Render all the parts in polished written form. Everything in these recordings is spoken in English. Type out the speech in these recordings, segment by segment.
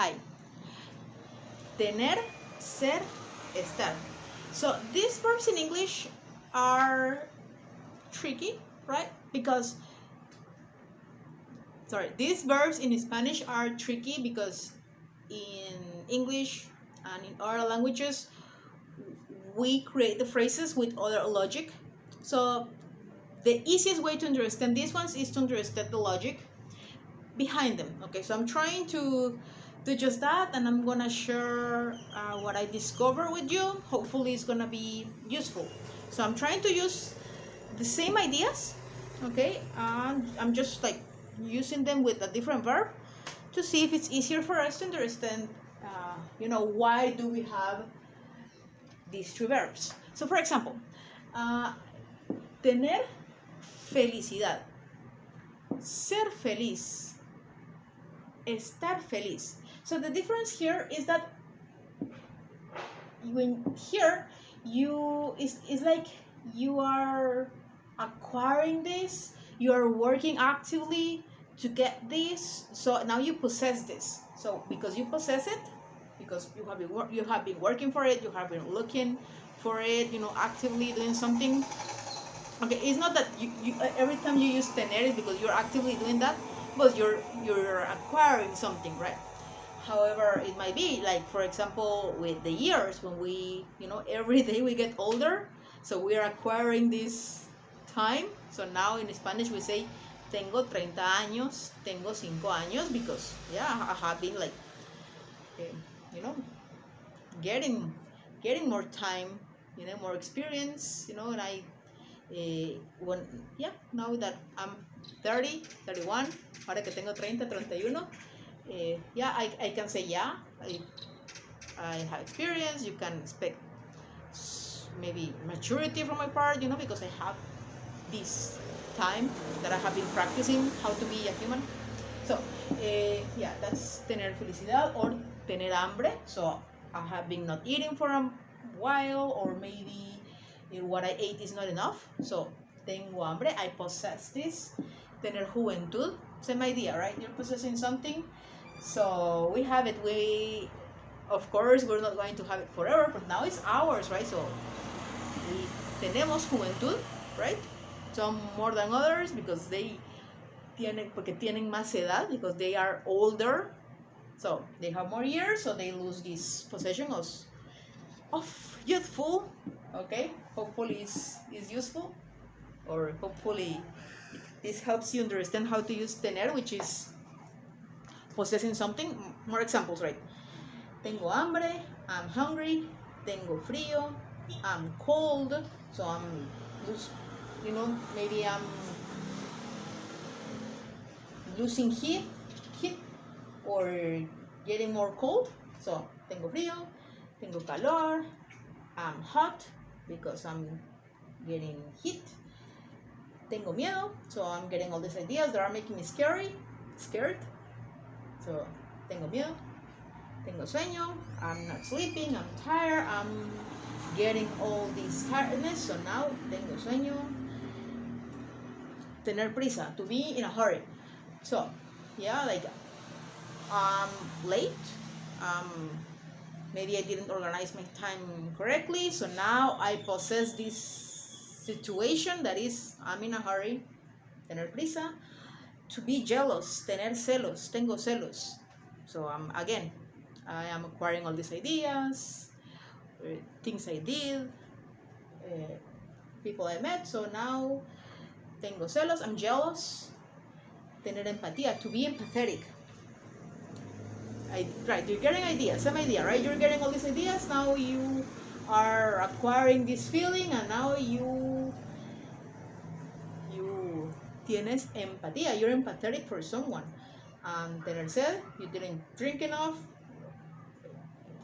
Hi. Tener, ser, estar. So these verbs in English are tricky, right? Because, these verbs in Spanish are tricky because in English and in other languages, we create the phrases with other logic. So the easiest way to understand these ones is to understand the logic behind them. Okay, so I'm trying to do just that, and I'm gonna share what I discover with you. Hopefully it's gonna be useful. So I'm trying to use the same ideas, okay, and I'm just like using them with a different verb to see if it's easier for us to understand why do we have these three verbs. So for example, tener felicidad, ser feliz, estar feliz. So the difference here is that when here it's like you are acquiring this, you are working actively to get this. So now you possess this. So because you possess it, because you have been working for it, you have been looking for it, actively doing something. Okay, it's not that you every time you use tener is because you're actively doing that, but you're acquiring something, right? However, it might be like, for example, with the years, when we, every day we get older, so we are acquiring this time. So now in Spanish we say tengo 30 años, tengo 5 años, because I have been like getting more time, more experience, and I now that I'm 30, 31, ahora que tengo 30, 31, I can say I have experience. You can expect maybe maturity from my part, because I have this time that I have been practicing how to be a human. So that's tener felicidad or tener hambre. So I have been not eating for a while, or maybe what I ate is not enough. So tengo hambre, I possess this. Tener juventud, same idea, right? You're possessing something. So we have it. Of course, we're not going to have it forever, but now it's ours, right? So we tenemos juventud, right? Some more than others because porque tienen más edad, because they are older. So they have more years, so they lose this possession of youthful. Okay, hopefully it's useful, or hopefully this helps you understand how to use tener, which is possessing something. More examples, right? Tengo hambre, I'm hungry. Tengo frío, I'm cold. So I'm maybe I'm losing heat, or getting more cold. So tengo frío, tengo calor, I'm hot because I'm getting heat. Tengo miedo, so I'm getting all these ideas that are making me scared. So tengo miedo. Tengo sueño, I'm not sleeping, I'm tired, I'm getting all this tiredness. So now tengo sueño. Tener prisa, to be in a hurry. So like I'm late, maybe I didn't organize my time correctly, so now I possess this situation that is I'm in a hurry. Tener prisa. To be jealous, tener celos, tengo celos. So I am acquiring all these ideas, things I did, people I met. So now tengo celos, I'm jealous. Tener empatía, to be empathetic. Right, you're getting ideas, same idea, right? You're getting all these ideas, now you are acquiring this feeling, and now you tienes empatía, you're empathetic for someone. And tener sed, you didn't drink enough,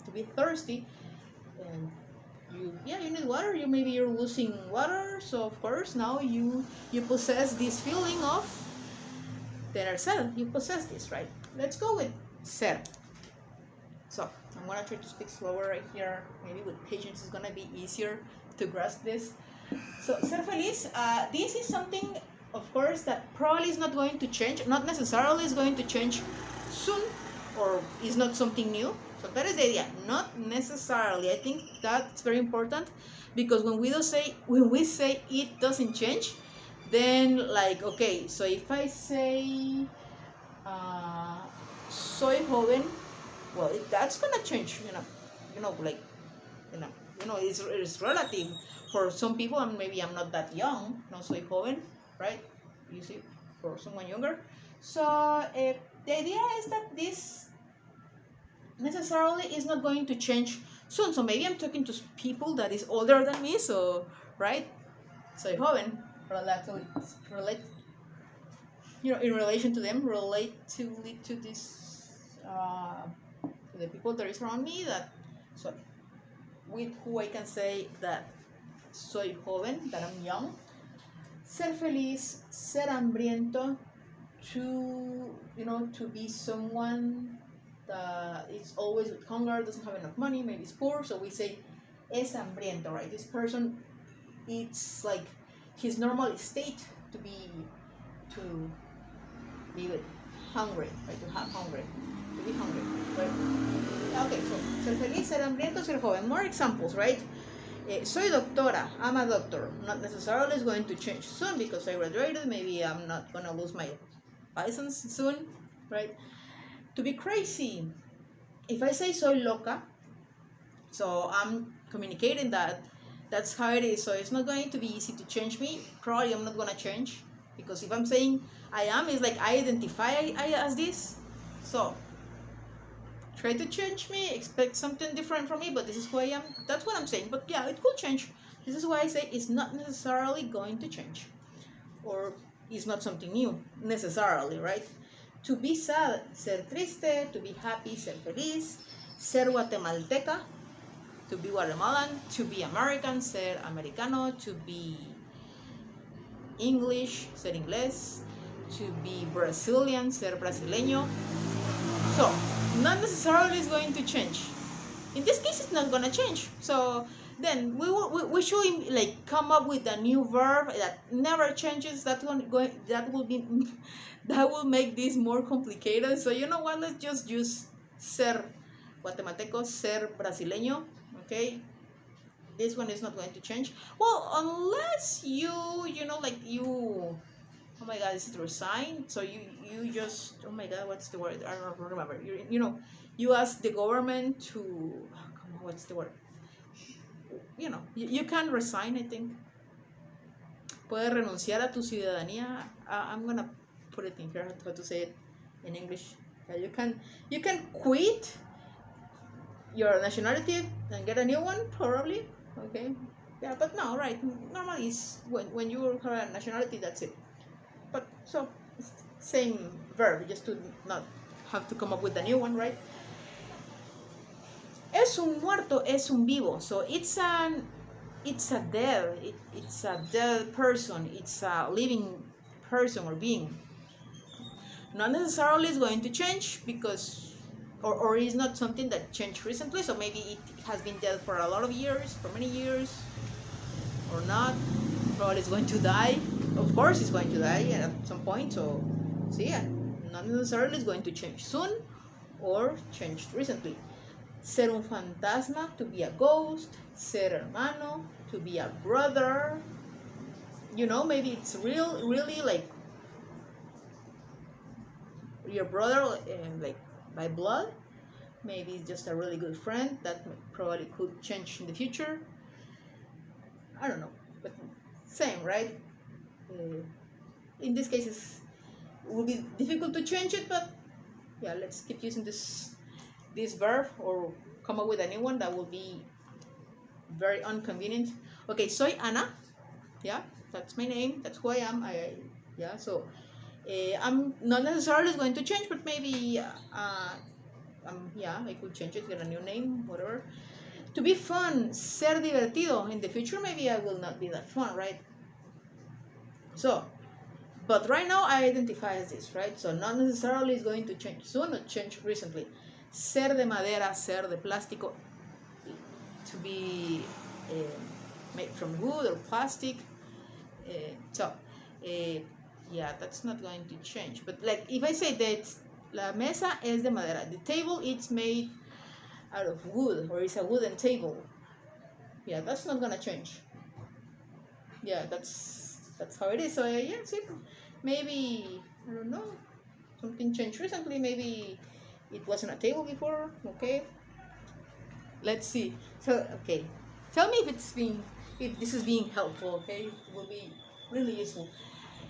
to be thirsty, and you need water. Maybe you're losing water, so of course now you possess this feeling of tener sed. You possess this, right? Let's go with ser. So I'm gonna try to speak slower right here. Maybe with patience it's gonna be easier to grasp this. So ser feliz, this is something, of course, that probably is not going to change. Not necessarily is going to change soon, or is not something new. So that is the idea. Not necessarily. I think that's very important, because when we say it doesn't change, then like, okay, so if I say soy joven, well, that's gonna change, like, you know, it's relative. For some people, and maybe I'm not that young, no soy joven, right? You see, for someone younger. So the idea is that this necessarily is not going to change soon. So maybe I'm talking to people that is older than me, so, right? Soy joven, relate, in relation to them, relatively to this, to the people that is around me, that, so, with who I can say that soy joven, that I'm young. Ser feliz, ser hambriento, to be someone that is always with hunger, doesn't have enough money, maybe is poor, so we say es hambriento, right? This person, it's like his normal state to be with hungry, right? To have hungry, to be hungry, right? Okay, so ser feliz, ser hambriento, ser joven. More examples, right? Soy doctora, I'm a doctor. Not necessarily is going to change soon because I graduated. Maybe I'm not going to lose my license soon, right? To be crazy. If I say soy loca, so I'm communicating that that's how it is. So it's not going to be easy to change me. Probably I'm not going to change, because if I'm saying I am, it's like I identify I as this. So try to change me, expect something different from me, but this is who I am. That's what I'm saying. But yeah, it could change. This is why I say it's not necessarily going to change, or it's not something new necessarily, right? To be sad, ser triste. To be happy, ser feliz. Ser guatemalteca, to be Guatemalan. To be American, ser americano. To be English, ser inglés. To be Brazilian, ser brasileño. So, not necessarily is going to change. In this case, it's not going to change. So then we should like come up with a new verb that never changes. That will make this more complicated. So you know what? Let's just use ser guatemalteco, ser brasileño. Okay, this one is not going to change. Well, unless you like you. Oh my God, is it resign? So you just, oh my God, what's the word? I don't remember. You ask the government to, come on, what's the word? You can resign, I think. Puedes renunciar a tu ciudadanía. I'm gonna put it in here, how to say it in English. You can quit your nationality and get a new one, probably. Okay. Yeah, but no, right? Normally, it's when you have a nationality, that's it. But so same verb, just to not have to come up with a new one, right? Es un muerto, es un vivo. So it's a dead person. It's a living person or being. Not necessarily is going to change, because or is not something that changed recently. So maybe it has been dead for a lot of years, for many years, or not. Probably it's going to die. Of course it's going to die at some point. So yeah, not necessarily is going to change soon or changed recently. Ser un fantasma, to be a ghost. Ser hermano, to be a brother. Maybe it's really like your brother, like by blood. Maybe it's just a really good friend that probably could change in the future. I don't know, but same, right? In this case, it will be difficult to change it, but yeah, let's keep using this verb, or come up with a new one that will be very inconvenient. Okay, soy Ana. Yeah, that's my name. That's who I am. So I'm not necessarily going to change, but maybe I could change it, get a new name, whatever. To be fun, ser divertido. In the future, maybe I will not be that fun, right? So, but right now I identify as this, right? So not necessarily is going to change soon or change recently. Ser de madera, ser de plástico, to be made from wood or plastic. Yeah, that's not going to change. But like if I say that, La mesa es de madera. The table it's made out of wood, or it's a wooden table. Yeah, that's not gonna change. Yeah, that's how it is. So yeah, see, maybe I don't know, something changed recently. Maybe it wasn't a table before. Okay, let's see. So okay, tell me if this is being helpful. Okay, it will be really useful.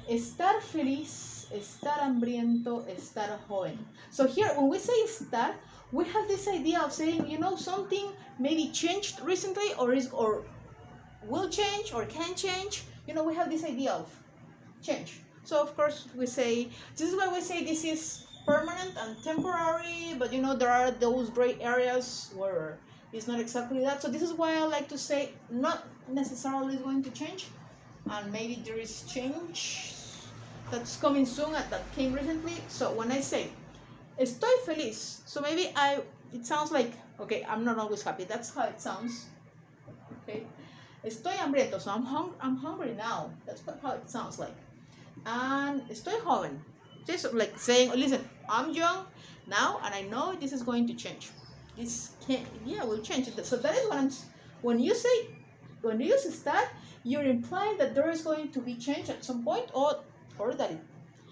Estar feliz, estar hambriento, estar joven. So here, when we say estar, we have this idea of saying, something maybe changed recently, or will change, or can change. We have this idea of change. So of course we say, this is why we say this is permanent and temporary, but there are those gray areas where it's not exactly that. So this is why I like to say not necessarily going to change, and maybe there is change that's coming soon, that came recently. So when I say estoy feliz, so maybe it sounds like, okay, I'm not always happy. That's how it sounds. Okay, estoy hambriento, so I'm hungry now. That's how it sounds like. And estoy joven, just like saying, listen, I'm young now, and I know this is going to change. This will change. So that is what when you use estar, you're implying that there is going to be change at some point, or that it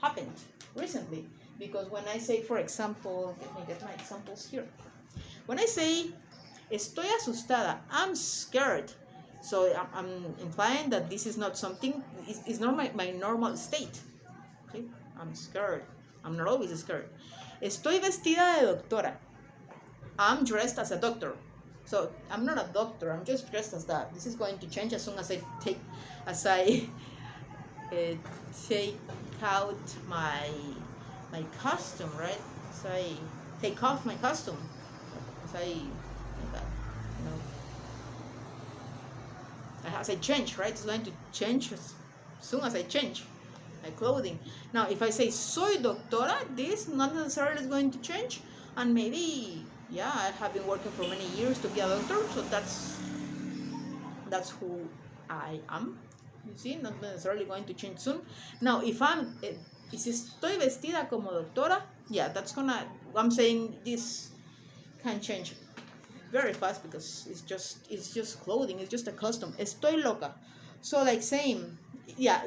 happened recently. Because when I say, for example, let me get my examples here. When I say estoy asustada, I'm scared. So I'm implying that this is not something, it's not my normal state. Okay, I'm scared. I'm not always scared. Estoy vestida de doctora. I'm dressed as a doctor. So I'm not a doctor, I'm just dressed as that. This is going to change as soon as I take out my costume, right? So I take off my costume. So as I change, right? It's going to change as soon as I change my clothing. Now, if I say soy doctora, this not necessarily is going to change, and maybe I have been working for many years to be a doctor, so that's who I am. You see, not necessarily going to change soon. Now, if estoy vestida como doctora, I'm saying this can change very fast, because it's just clothing, it's just a costume. Estoy loca. So like saying,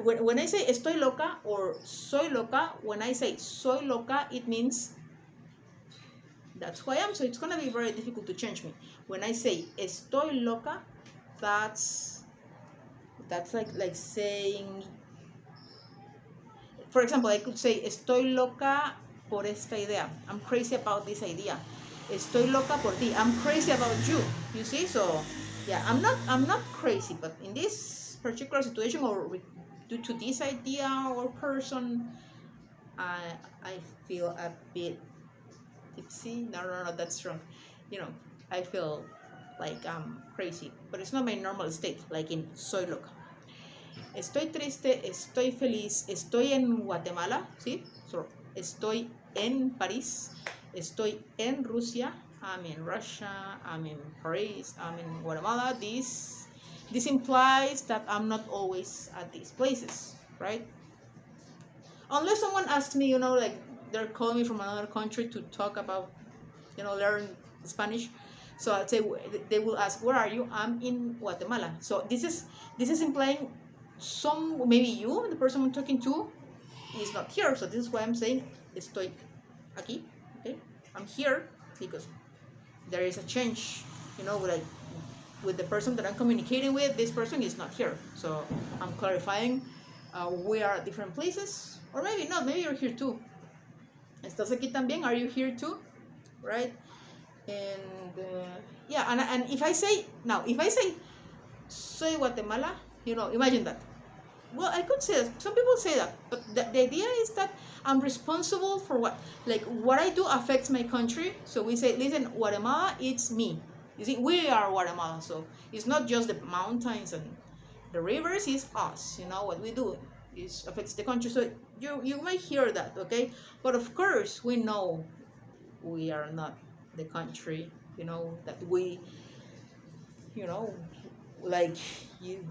when I say estoy loca or soy loca, when I say soy loca, it means that's who I am. So it's gonna be very difficult to change me. When I say estoy loca, that's like saying, for example, I could say estoy loca por esta idea. I'm crazy about this idea. Estoy loca por ti. I'm crazy about you. You see? So I'm not crazy, but in this particular situation, or due to this idea or person, I feel a bit tipsy. No, that's wrong. I feel like I'm crazy, but it's not my normal state, like in soy loca. Estoy triste, estoy feliz, estoy en Guatemala, ¿sí? So, estoy en París, estoy en Rusia, I'm in Russia, I'm in Paris, I'm in Guatemala. This implies that I'm not always at these places, right? Unless someone asks me, like they're calling me from another country to talk about, learn Spanish. So I'll say, they will ask, where are you? I'm in Guatemala. So this is implying maybe you, the person I'm talking to, is not here. So this is why I'm saying estoy aquí. Okay, I'm here because there is a change. Like with the person that I'm communicating with, this person is not here. So I'm clarifying we are at different places, or maybe not. Maybe you're here too. ¿Estás aquí también? Are you here too? Right? And and if I say soy Guatemala, imagine that. Well, I could say that. Some people say that, but the idea is that I'm responsible for what I do affects my country. So we say, listen, Guatemala, it's me. You see, we are Guatemala, so it's not just the mountains and the rivers, it's us. What we do affects the country. So you might hear that, okay? But of course, we know we are not the country. That we, like you.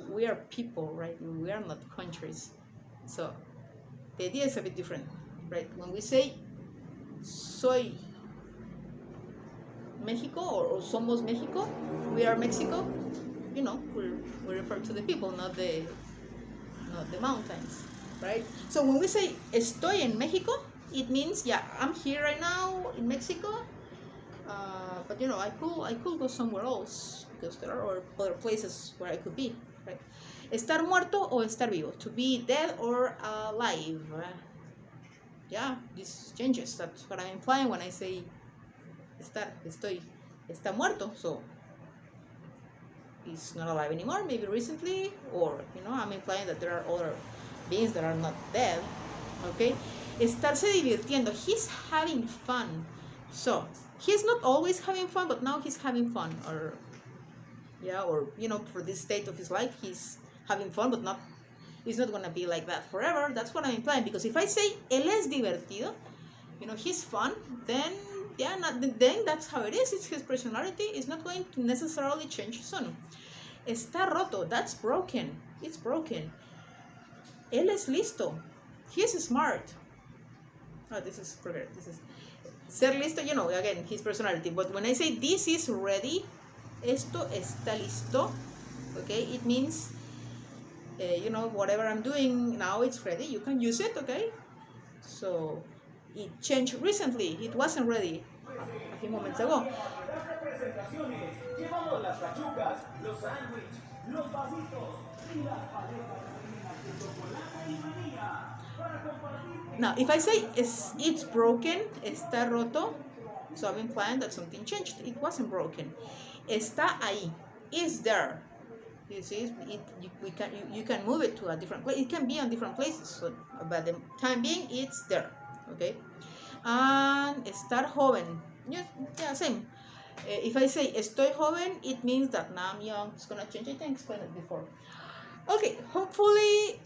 We are people, right? We are not countries. So the idea is a bit different, right? When we say soy Mexico or somos Mexico, we are Mexico, you know, we refer to the people, not the mountains, right? So when we say estoy en Mexico, it means, yeah, I'm here right now in Mexico, but you know, I could go somewhere else because there are other places where I could be, right? Estar muerto o estar vivo, to be dead or alive. Yeah, this changes. That's what I'm implying when I say está muerto. So he's not alive anymore, maybe recently, or you know, I'm implying that there are other beings that are not dead. Okay, estarse divirtiendo, he's having fun. So he's not always having fun, but now he's having fun, or yeah, or you know, for this state of his life, he's having fun, but not. It's not gonna be like that forever. That's what I'm implying. Because if I say él es divertido, you know, he's fun, then yeah, then that's how it is. It's his personality. It's not going to necessarily change soon. Está roto, that's broken. It's broken. Él es listo. He's smart. Oh, this is ser listo, you know, again, his personality. But when I say this is ready, esto está listo, okay, it means, you know, whatever I'm doing now, it's ready. You can use it, okay? So it changed recently. It wasn't ready a few moments ago. Now, if I say it's broken, está roto, so I'm implying that something changed. It wasn't broken. Está ahí, is there. You see, you can move it to a different place. It can be on different places, so by the time being, it's there. Okay. And estar joven, yeah, same. If I say estoy joven, it means that now I'm young. It's gonna change. I think I explained it before. Okay, hopefully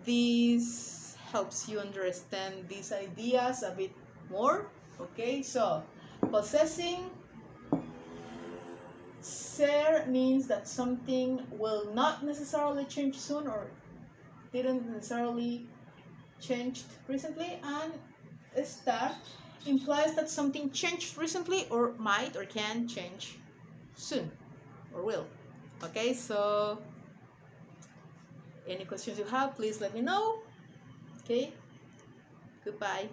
this helps you understand these ideas a bit more. Okay, so possessing, ser means that something will not necessarily change soon or didn't necessarily changed recently, and estar implies that something changed recently or might or can change soon or will. Okay, so any questions you have, please let me know. Okay, goodbye.